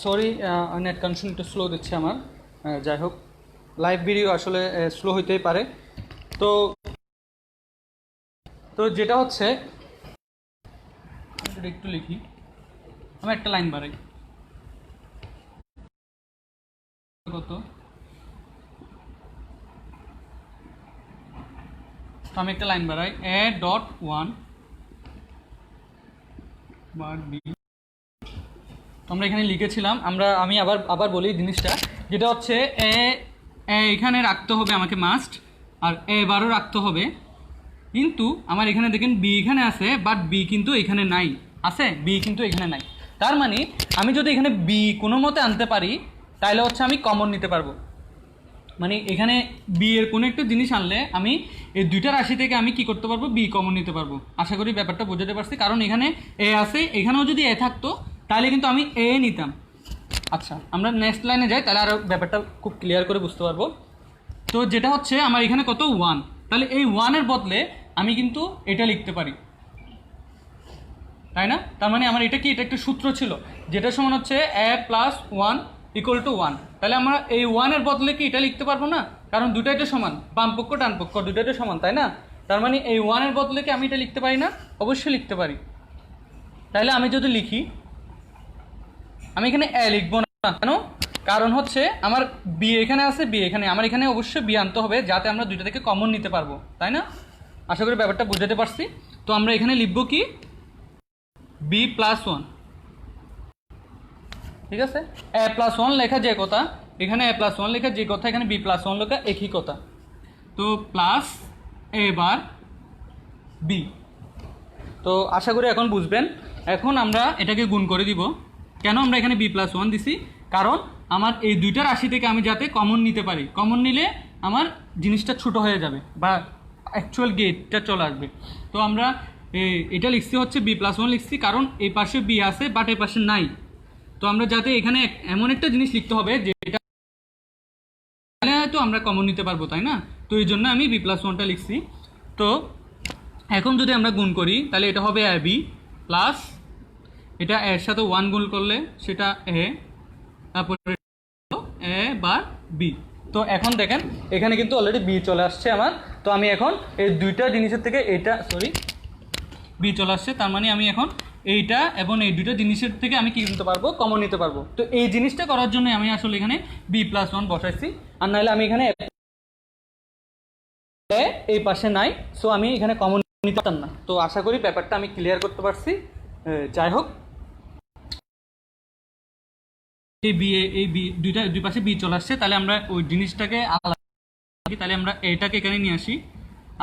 S1: sorry net connection একটু স্লো দিচ্ছে আমার, যাই হোক লাইভ ভিডিও আসলে স্লো হইতেই পারে। তো তো যেটা হচ্ছে, একটু লিখি, আমি একটা লাইন বাড়াই, কত, আমি একটা লাইন বাড়াই, a ডট 1 বার বি। আমরা এখানে লিখেছিলাম, আমি আবার বলি জিনিসটা, যেটা হচ্ছে এ এখানে রাখতে হবে আমাকে মাস্ট, আর এ বারও রাখতে হবে, কিন্তু আমার এখানে দেখেন বি এখানে আছে, বাট বি কিন্তু এখানে নাই, আছে বি কিন্তু এখানে নাই। তার মানে আমি যদি এখানে বি কোনো মতে আনতে পারি তাহলে হচ্ছে আমি কমন নিতে পারবো। মানে এখানে বি এর কোনো একটা জিনিস আনলে আমি এই দুইটা রাশি থেকে আমি কি করতে পারবো, বি কমন নিতে পারবো। আশা করি ব্যাপারটা বোঝাতে পারছি, কারণ এখানে এ আছে, এখানেও যদি এ থাকতো তাহলে কিন্তু আমি এ নিতাম। আচ্ছা আমরা নেক্সট লাইনে যাই, তাহলে আরও ব্যাপারটা খুব ক্লিয়ার করে বুঝতে পারবো। তো যেটা হচ্ছে আমার এখানে কত 1, তাহলে এই 1-এর বদলে আমি কিন্তু এটা লিখতে পারি, তাই না? তার মানে আমার এটা কি, এটা একটা সূত্র ছিল যেটা সমান হচ্ছে a প্লাস 1 ইকুয়াল টু 1। তাহলে আমরা এই 1-এর বদলে কি এটা লিখতে পারবো না? কারণ দুটাই তো সমান, বাম পক্ষ ডান পক্ষ দুটাই তো সমান, তাই না? তার মানে এই 1-এর বদলে কি আমি এটা লিখতে পারি না? অবশ্যই লিখতে পারি। তাহলে আমি যদি লিখি, আমি এখানে এ লিখবো না, কেন? কারণ হচ্ছে আমার বি এখানে আছে, বি এখানে, আমার এখানে অবশ্যই বি আনতে হবে যাতে আমরা দুইটা থেকে কমন নিতে পারবো, তাই না? আশা করি ব্যাপারটা বুঝাতে পারছি। তো আমরা এখানে লিখবো কি, বি প্লাস 1, ঠিক আছে? এ প্লাস 1 লেখা যে কথা, এখানে এ প্লাস 1 লেখা যে কথা, এখানে বি প্লাস 1 লেখা একই কথা। তো প্লাস এ বার বি। তো আশা করি এখন বুঝবেন। এখন আমরা এটাকে গুণ করে দিব। কেন আমরা এখানে বি প্লাস 1 দিছি? কারণ আমার এই দুইটা রাশি থেকে আমি যাতে কমন নিতে পারি, কমন নিলে আমার জিনিসটা ছোট হয়ে যাবে বা অ্যাকচুয়াল গেটটা চলে আসবে। তো আমরা এটা লিখছি হচ্ছে b+1 লিখছি, কারণ এই পাশে b আছে বাট এই পাশে নাই। তো আমরা যাতে এখানে এমন একটা জিনিস লিখতে হবে যেটা হয়তো আমরা কমন নিতে পারবো, তাই না? তো এই জন্য আমি b+1টা লিখছি। তো এখন যদি আমরা গুণ করি তাহলে এটা হবে ab প্লাস এটা এর সাথে 1 গুণ করলে সেটা a, তারপরে a বার b। তো এখন দেখেন এখানে কিন্তু অলরেডি b চলে আসছে আমার। তো আমি এখন এই দুইটা জিনিসের থেকে এটা b চলে আসছে, তার মানে আমি এখন এইটা এবং এই দুইটা জিনিসের থেকে আমি কি নিতে পারবো, কমন নিতে পারবো। তো এই জিনিসটা করার জন্য আমি আসলে এখানে b+1 বসাইছি, আর নাহলে আমি এখানে এই পাশে নাই, সো আমি এখানে কমন নিতে পারতাম না। তো আশা করি ব্যাপারটা আমি ক্লিয়ার করতে পারছি। যাই হোক, এই দুই পাশে বি চলে আসছে, তাহলে আমরা ওই জিনিসটাকে আলাদা রাখি। তাহলে আমরা এটাকে এখানে নিয়ে আসি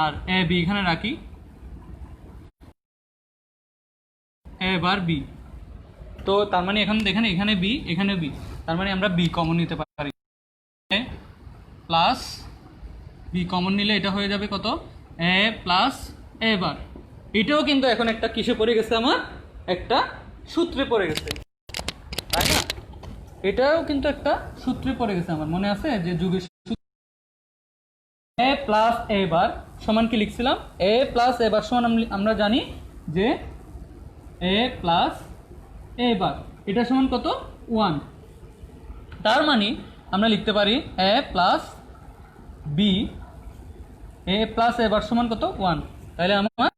S1: আর এ বি এখানে রাখি, এ বার বি। তো তার মানে এখন দেখেন এখানে বি এখানে বি, তার মানে আমরা বি কমন নিতে পারি। এ প্লাস বি কমন নিলে এটা হয়ে যাবে কত, এ প্লাস এ বার। এটাও কিন্তু এখন একটা কিসে পড়ে গেছে, আমার একটা সূত্রে পড়ে গেছে, তাই না? এটাও কিন্তু একটা সূত্রে পড়ে গেছে, আমার মনে আছে যে যুগের এ প্লাস এ বার সমান কি লিখছিলাম, এ প্লাস এ বার সমান আমরা জানি যে এ প্লাস এ বার এটা সমান কত, 1। তার মানে আমরা লিখতে পারি এ প্লাস বি, এ প্লাস এ বার সমান কত, 1। তাহলে আমার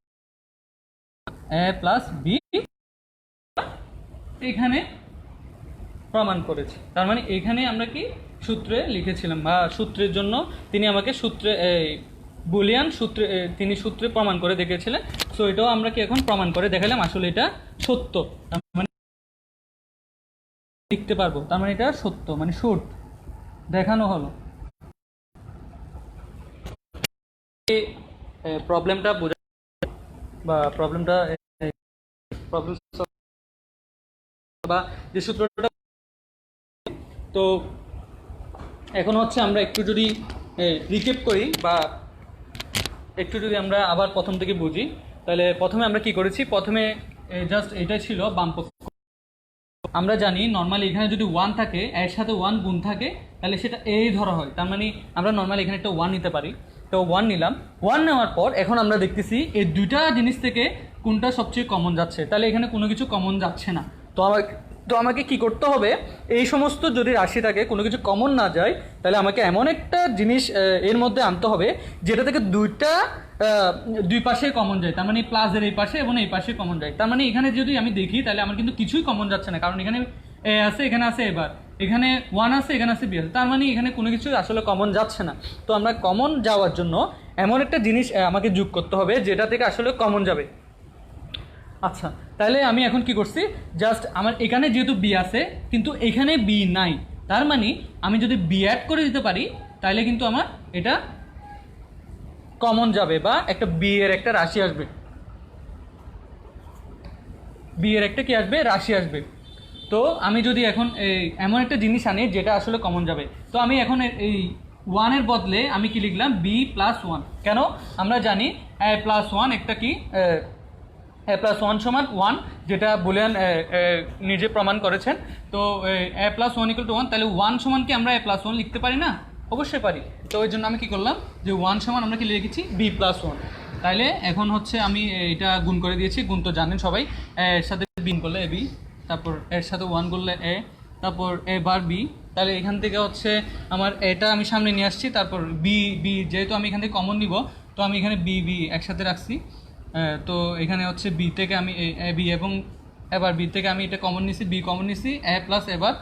S1: এ প্লাস বি এখানে প্রমাণ করেছি। তার মানে এখানে আমরা কি সূত্রে লিখেছিলাম, বা সূত্রের জন্য তিনি আমাকে সূত্রে বুলিয়ান সূত্রে তিনি সূত্রে প্রমাণ করে দেখিয়েছিলেন। সো এটাও আমরা কি এখন প্রমাণ করে দেখালাম আসলে এটা সত্য, তার মানে লিখতে পারবো, তার মানে এটা সত্য, মানে শুট দেখানো হলো। প্রবলেমটা বোঝা বা প্রবলেম বা যে সূত্রটা, তো এখন হচ্ছে আমরা একটু যদি রিকেপ করি বা একটু যদি আমরা আবার প্রথম থেকে বুঝি, তাহলে প্রথমে আমরা কি করেছি, প্রথমে জাস্ট এটা ছিল বামপক্ষ। আমরা জানি নর্মালি এখানে যদি 1 থাকে, এর সাথে 1 গুণ থাকে, তাহলে সেটা এই ধরা হয়। তার মানে আমরা নর্মালি এখানে একটা 1 নিতে পারি। তো 1 নিলাম, 1 নেওয়ার পর এখন আমরা দেখতেছি এই দুইটা জিনিস থেকে কোনটা সবচেয়ে কমন যাচ্ছে। তাহলে এখানে কোনো কিছু কমন যাচ্ছে না। তো আমাকে কি করতে হবে, এই সমস্ত যদি রাশি থাকে কোনো কিছু কমন না যায়, তাহলে আমাকে এমন একটা জিনিস এর মধ্যে আনতে হবে যেটা থেকে দুই পাশে কমন যায়। তার মানে প্লাসের এই পাশে এবং এই পাশে কমন যায়। তার মানে এখানে যদি আমি দেখি তাহলে আমার কিন্তু কিছুই কমন যাচ্ছে না, কারণ এখানে এ আছে, এখানে আছে এবার, এখানে 1 আছে, এখানে আছে বি আছে, তার মানে এখানে কোনো কিছু আসলে কমন যাচ্ছে না। তো আমরা কমন যাওয়ার জন্য এমন একটা জিনিস আমাকে যোগ করতে হবে যেটা থেকে আসলে কমন যাবে। আচ্ছা, তাহলে আমি এখন কি করছি, জাস্ট আমার এখানে যেহেতু বি আছে কিন্তু এখানে বি নাই, তার মানে আমি যদি বি অ্যাড করে দিতে পারি তাহলে কিন্তু আমার এটা কমন যাবে বা একটা বি এর একটা রাশি আসবে, বি এর একটা কি আসবে, রাশি আসবে। তো আমি যদি এখন এমন একটা জিনিস আনি যেটা আসলে কমন যাবে, তো আমি এখন এই 1-এর বদলে আমি কি লিখলাম, b+1। কেন, আমরা জানি a+1 একটা কি a+1 সমান 1, যেটা বুলিয়ান নিজে প্রমাণ করেছেন। তো a+1 = 1, তাহলে 1 সমান কি আমরা a+1 লিখতে পারি না? অবশ্যই পারি। তো ওই জন্য আমি কি করলাম, যে 1 সমান আমরা কি লিখেছি, b+1। তাইলে এখন হচ্ছে আমি এটা গুণ করে দিয়েছি, গুণ তো জানেন সবাই, এর সাথে গুণ করলে a b, তারপর এর সাথে 1 করলে a, তারপর a বার b। তাহলে এখান থেকে হচ্ছে আমার এটা আমি সামনে নিয়ে আসছি, তারপর b যেহেতু আমি এখান থেকে কমন নিব, তো আমি এখানে b একসাথে রাখছি। তো এখানে হচ্ছে বি থেকে আমি বি এবং এবার বি থেকে আমি এটা কমন নিছি, বি কমন নিছি, এ প্লাস এবার,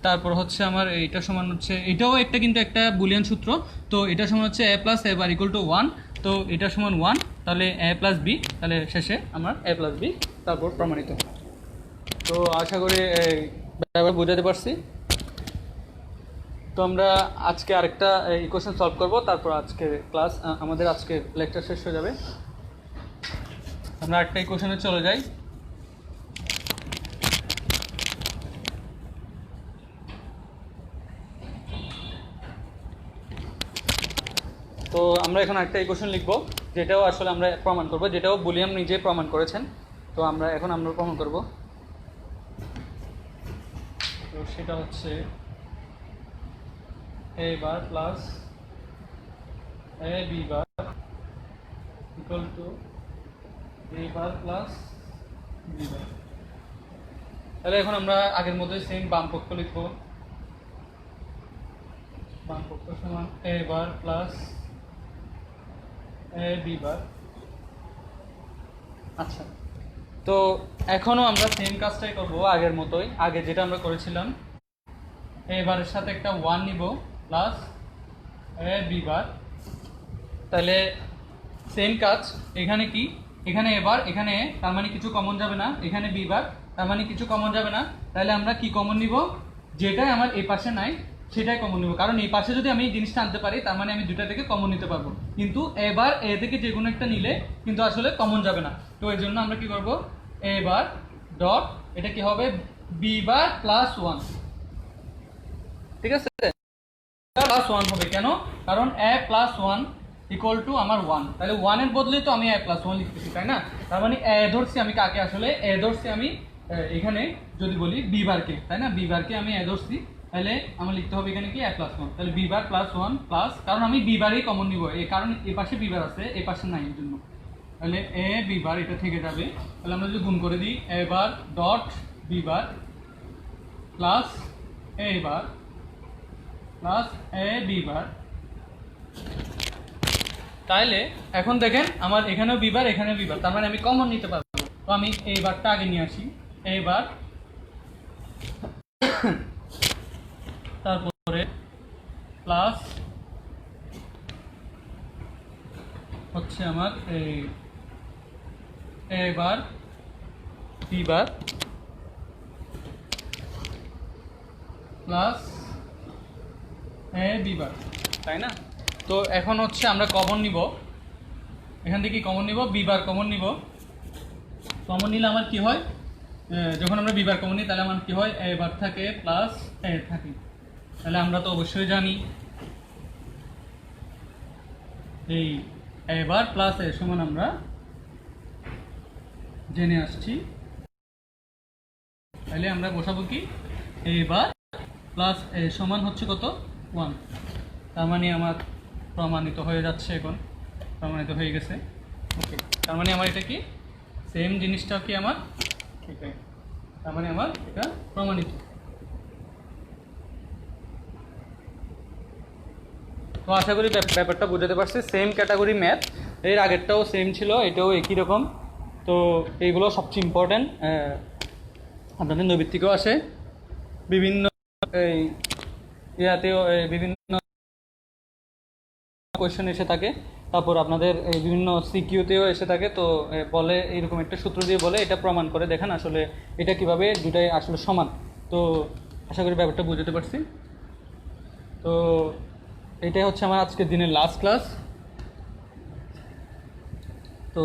S1: তারপর হচ্ছে আমার এটা সমান হচ্ছে, এটাও একটা কিন্তু একটা বুলিয়ান সূত্র। তো এটা সমান হচ্ছে a প্লাস এবার = 1, তো এটা সমান 1, তাহলে a প্লাস বি, তাহলে শেষে আমার a প্লাস বি তারপর প্রমাণিত। তো আশা করি ব্যাপার বোঝাতে পারছি। তো আমরা আজকে আরেকটা ইকুয়েশন সলভ করব, তারপর আজকে ক্লাস আমাদের আজকে লেকচার শেষ হয়ে যাবে। আমরা একটা ইকুয়েশনে চলে যাই। তো আমরা এখন একটা ইকুয়েশন লিখব, যেটাও আসলে আমরা প্রমাণ করব, যেটাও বুলিয়াম নিজে প্রমাণ করেছেন। তো আমরা প্রমাণ করব। তো সেটা হচ্ছে a bar plus a b bar equal to a bar plus b বার। তাহলে এখন আমরা আগের মধ্যে সেম বাম পক্ষ লিখব, বাম পক্ষ সমান a bar plus a b বার। আচ্ছা, তো এখনও আমরা সেম কাজটাই করব আগের মতোই, আগে যেটা আমরা করেছিলাম। a বারের সাথে একটা 1 নিব প্লাস a b বার। তাহলে সেম কাজ এখানে, কি এখানে এবার এখানে তার মানে কিছু কমন যাবে না, এখানে b বার তার মানে কিছু কমন যাবে না। তাহলে আমরা কি কমন নিব, যেটাই আমার এই পাশে নাই সেটাই কমন নিব, কারণ এই পাশে যদি আমি এই জিনিসটা আনতে পারি তার মানে আমি দুটা থেকে কমন নিতে পারবো। কিন্তু এবার এ থেকে যে কোনো একটা নিলে কিন্তু আসলে কমন যাবে না। তো এই জন্য আমরা কি করব, এ বার ডট এটা কি হবে b বার প্লাস 1, ঠিক আছে, প্লাস 1 হবে। কেন? কারণ a প্লাস 1 ইকুয়াল টু আমার 1, তাহলে 1 এর বদলে তো আমি a প্লাস 1 লিখতেছি, তাই না? তার মানে a ধরছি আমি কাকে, আসলে a ধরছি আমি এখানে যদি বলি b বারকে, তাই না? b বারকে আমি a ধরছি, তাহলে আমার লিখতে হবে এখানে কি a প্লাস 1। তাহলে b বার প্লাস 1 প্লাস, কারণ আমি b বারই কমন নিব, এই কারণ এই পাশে b বার আছে, এই পাশে নাই, এর জন্য। তাহলে a b বার এটা থেকে যাবে। তাহলে আমরা যদি গুণ করে দিই, a bar dot b bar plus a bar plus a b বার। তাহলে এখন দেখেন আমার এখানেও b বার এখানেও b বার, তার মানে আমি কমন নিতে পারবো। তো আমি এই বারটা আগে নিয়ে আসি, এই বার, তারপরে প্লাস হচ্ছে আমার এই a bar b bar plus a b বার, তাই না? তো এখন হচ্ছে আমরা কমন নিব, এখান থেকে কমন নিব, b বার কমন নিব। কমন নিলে আমার কি হয়, যখন আমরা b বার কমন নিই তাহলে আমার কি হয়, a বার থাকে প্লাস a থাকে। তাহলে আমরা তো অবশ্যই জানি এই a বার প্লাস a সমান আমরা জেনে আসছি। তাহলে আমরা বসাবো কি, a বার প্লাস a সমান হচ্ছে কত, 1। তার মানে আমার প্রমাণিত হয়ে যাচ্ছে, এখন প্রমাণিত হয়ে গেছে। ওকে, তার মানে আমার এটা কি সেম জিনিসটাও কি আমার এটাই, তার মানে আমার এটা প্রমাণিত। তো আশা করি ব্যাপারটা বুঝতে পারছি। সেম ক্যাটাগরি ম্যাথ, এর আগেরটাও সেম ছিল, এটাও একই রকম। তো এইগুলো সবচেয়ে ইম্পর্টেন্ট, আপনাদের নৈবিত্তিকেও আসে, বিভিন্ন এই ইয়াতেও বিভিন্ন কোয়েশ্চেন এসে থাকে, তারপর আপনাদের এই বিভিন্ন সিকিউতেও এসে থাকে। তো বলে এইরকম একটা সূত্র দিয়ে বলে এটা প্রমাণ করে দেখেন আসলে এটা কিভাবে দুটাই আসলে সমান। তো আশা করি ব্যাপারটা বুঝতে পারছি। তো এটাই হচ্ছে আমার আজকের দিনের লাস্ট ক্লাস। তো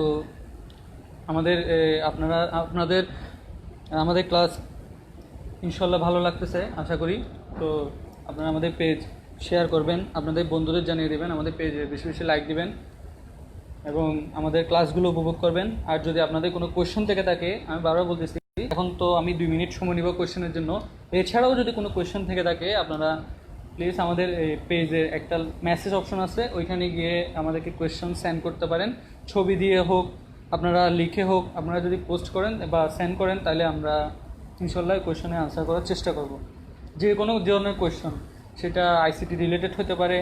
S1: আমাদের ক্লাস ইনশাল্লাহ ভালো লাগতেছে আশা করি। তো আপনারা আমাদের পেজ শেয়ার করবেন, আপনাদের বন্ধুদের জানিয়ে দেবেন, আমাদের পেজে বেশি বেশি লাইক দিবেন এবং আমাদের ক্লাসগুলো উপভোগ করবেন। আর যদি আপনাদের কোনো কোয়েশ্চেন থেকে থাকে, আমি বারবার বলতেছি এখন তো আমি 2 মিনিট সময় নিব কোয়েশ্চেনের জন্য, এছাড়াও যদি কোনো কোয়েশ্চেন থেকে থাকে আপনারা প্লিজ আমাদের পেজে একটা মেসেজ অপশন আছে, ওইখানে গিয়ে আমাদেরকে কোয়েশ্চেন সেন্ড করতে পারেন, ছবি দিয়ে হোক, আপনারা লিখে হোক, আপনারা যদি পোস্ট করেন বা সেন্ড করেন তাহলে আমরা ইনশাল্লাহ কোয়েশ্চেনে আনসার করার চেষ্টা করব। যে কোনো ধরনের কোয়েশ্চেন, সেটা আইসিটি রিলেটেড হতে পারে,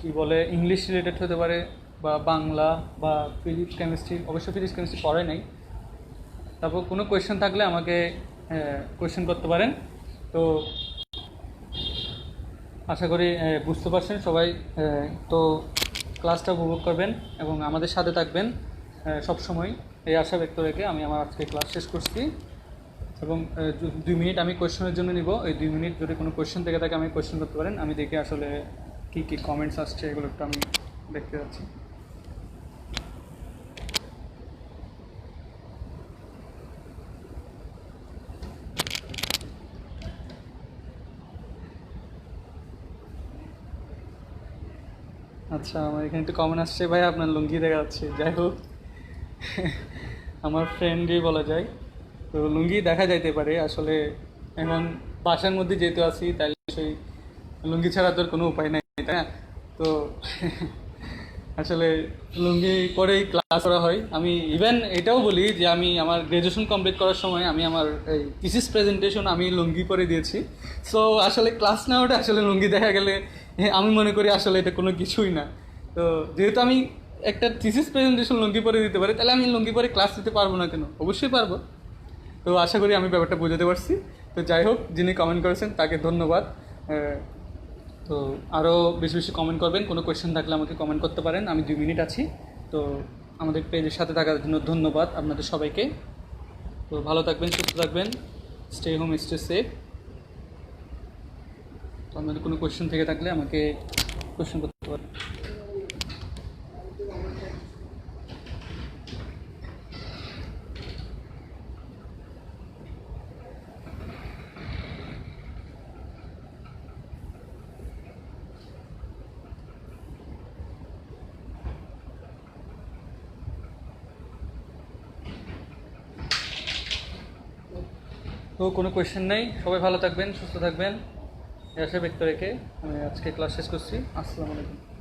S1: কি বলে ইংলিশ রিলেটেড হতে পারে, বা বাংলা বা ফিজিক্স কেমিস্ট্রি, অবশ্য ফিজিক্স কেমিস্ট্রি পড়াই নাই। তারপর কোনো কোয়েশ্চেন থাকলে আমাকে কোয়েশ্চেন করতে পারেন। তো আশা করি বুঝতে পারছেন সবাই। তো ক্লাসটা উপভোগ করবেন এবং আমাদের সাথে থাকবেন সব সময়, এই আশা ব্যক্ত রেখে আমি আমার আজকে ক্লাস শেষ করছি। এবং 2 মিনিট আমি কোয়েশ্চেনের জন্য নিব, এই 2 মিনিট যদি কোনো কোয়েশ্চেন থেকে থাকে আমি কোয়েশ্চেন করতে পারেন। আমি দেখে আসলে কী কী কমেন্টস আসছে এগুলো একটু আমি দেখতে যাচ্ছি।
S2: আচ্ছা, আমার এখানে একটু কমেন্ট আসছে, ভাই আপনার লুঙ্গি দেখা যাচ্ছে। যাই হোক, আমার ফ্রেন্ডই বলা যায়, তো লুঙ্গি দেখা যাইতে পারে আসলে। এখন বাসার মধ্যে যেহেতু আছি, তাই সেই লুঙ্গি ছাড়া তোর কোনো উপায় নাই, তাই না? তো আসলে লুঙ্গি পরেই ক্লাস করা হয়। আমি ইভেন এটাও বলি যে আমি আমার গ্র্যাজুয়েশন কমপ্লিট করার সময় আমি আমার এই থিসিস প্রেজেন্টেশন আমি লুঙ্গি পরে দিয়েছি। সো আসলে ক্লাস নেওয়াটা আসলে লুঙ্গি দেখা গেলে আমি মনে করি আসলে এটা কোনো কিছুই না। তো যেহেতু আমি একটা থিসিস প্রেজেন্টেশন লুঙ্গি পরে দিতে পারি, তাহলে আমি লুঙ্গি পরে ক্লাস দিতে পারবো না কেন? অবশ্যই পারবো। তো আশা করি আমি ব্যাপারটা বোঝাতে পারছি। তো যাই হোক, যিনি কমেন্ট করেছেন তাকে ধন্যবাদ। তো আরও বেশি বেশি কমেন্ট করবেন, কোনো কোয়েশ্চেন থাকলে আমাকে কমেন্ট করতে পারেন, আমি 2 মিনিট আছি। তো আমাদের পেজের সাথে থাকার জন্য ধন্যবাদ আপনাদের সবাইকে। তো ভালো থাকবেন, সুস্থ থাকবেন, স্টে হোম, স্টে সেফ। তো আপনাদের কোনো কোয়েশ্চেন থেকে থাকলে আমাকে কোয়েশ্চেন করতে পারেন। তো কোনো কোয়েশ্চেন নেই, সবাই ভালো থাকবেন, সুস্থ থাকবেন, এই আশা ব্যক্ত রেখে আমি আজকে ক্লাস শেষ করছি। আসসালামু আলাইকুম।